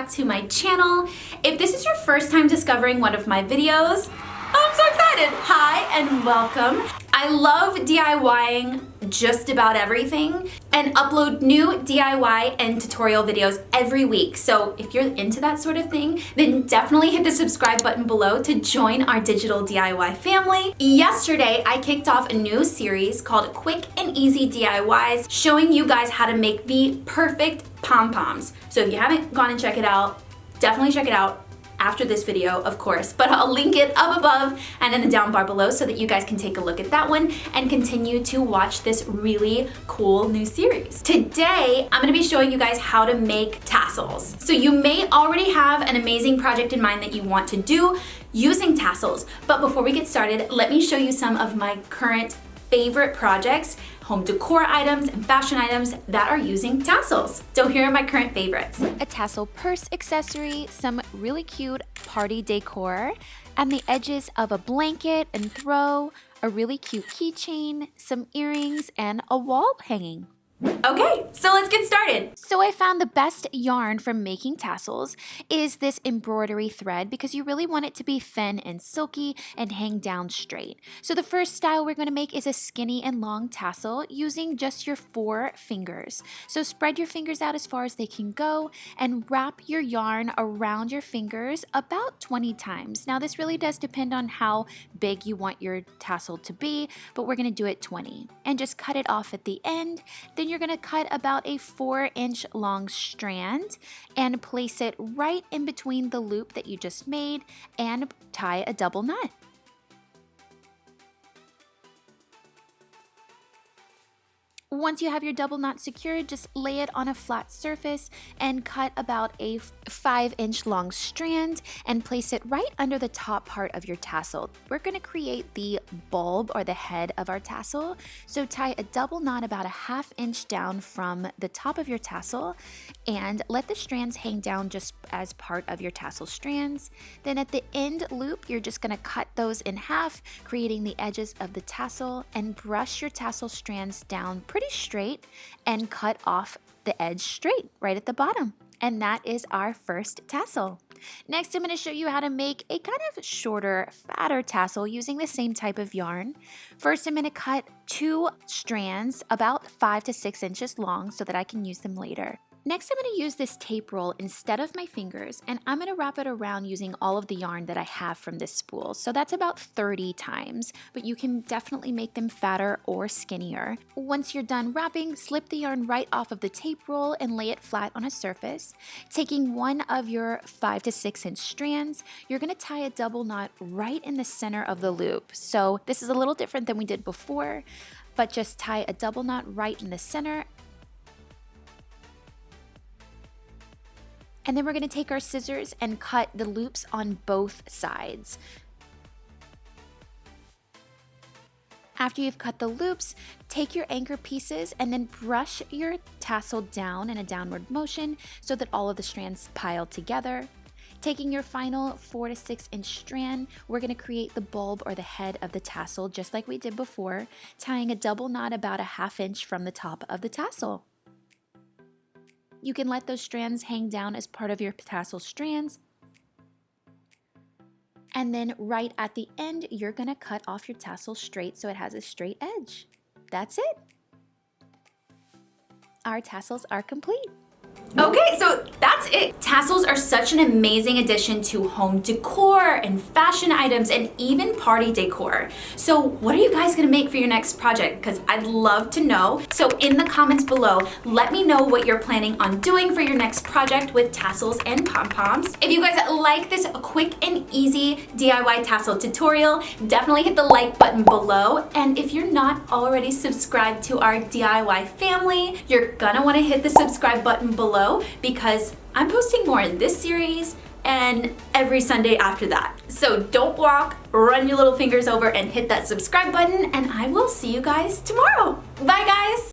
back to my channel. If this is your first time discovering one of my videos, I'm so excited! Hi and welcome. I love DIYing just about everything and upload new DIY and tutorial videos every week. So if you're into that sort of thing, then definitely hit the subscribe button below to join our digital DIY family. Yesterday, I kicked off a new series called Quick and Easy DIYs, showing you guys how to make the perfect pom-poms. So if you haven't gone and check it out, definitely check it out after this video, of course, but I'll link it up above and in the down bar below so that you guys can take a look at that one and continue to watch this really cool new series. Today, I'm gonna be showing you guys how to make tassels. So you may already have an amazing project in mind that you want to do using tassels, but before we get started, let me show you some of my current favorite projects, home decor items and fashion items that are using tassels. So here are my current favorites. A tassel purse accessory, some really cute party decor, and the edges of a blanket and throw, a really cute keychain, some earrings, and a wall hanging. Okay, so let's get started. So I found the best yarn for making tassels is this embroidery thread because you really want it to be thin and silky and hang down straight. So the first style we're going to make is a skinny and long tassel using just your 4 fingers. So spread your fingers out as far as they can go and wrap your yarn around your fingers about 20 times. Now this really does depend on how big you want your tassel to be, but we're going to do it 20. And just cut it off at the end. Then you're going to cut about a 4-inch long strand and place it right in between the loop that you just made and tie a double knot. Once you have your double knot secured, just lay it on a flat surface and cut about a 5-inch long strand and place it right under the top part of your tassel. We're going to create the bulb or the head of our tassel. So tie a double knot about a 1/2 inch down from the top of your tassel and let the strands hang down just as part of your tassel strands. Then at the end loop, you're just going to cut those in half, creating the edges of the tassel, and brush your tassel strands down pretty straight and cut off the edge straight right at the bottom. And that is our first tassel. Next, I'm going to show you how to make a kind of shorter, fatter tassel using the same type of yarn. First, I'm going to cut 2 strands about 5 to 6 inches long so that I can use them later. Next, I'm going to use this tape roll instead of my fingers, and I'm going to wrap it around using all of the yarn that I have from this spool. So that's about 30 times, but you can definitely make them fatter or skinnier. Once you're done wrapping, slip the yarn right off of the tape roll and lay it flat on a surface. Taking one of your 5 to 6 inch strands, you're going to tie a double knot right in the center of the loop. So this is a little different than we did before, but just tie a double knot right in the center. And then we're going to take our scissors and cut the loops on both sides. After you've cut the loops, take your anchor pieces and then brush your tassel down in a downward motion so that all of the strands pile together. Taking your final 4 to 6 inch strand, we're going to create the bulb or the head of the tassel just like we did before, tying a double knot about a 1/2 inch from the top of the tassel. You can let those strands hang down as part of your tassel strands. And then right at the end, you're going to cut off your tassel straight so it has a straight edge. That's it. Our tassels are complete. Okay, so that's it. Tassels are such an amazing addition to home decor and fashion items and even party decor. So what are you guys gonna make for your next project? Because I'd love to know. So in the comments below, let me know what you're planning on doing for your next project with tassels and pom-poms. If you guys like this quick and easy DIY tassel tutorial, definitely hit the like button below. And if you're not already subscribed to our DIY family, you're gonna wanna hit the subscribe button below because I'm posting more in this series and every Sunday after that. So don't walk, run your little fingers over and hit that subscribe button, and I will see you guys tomorrow. Bye guys!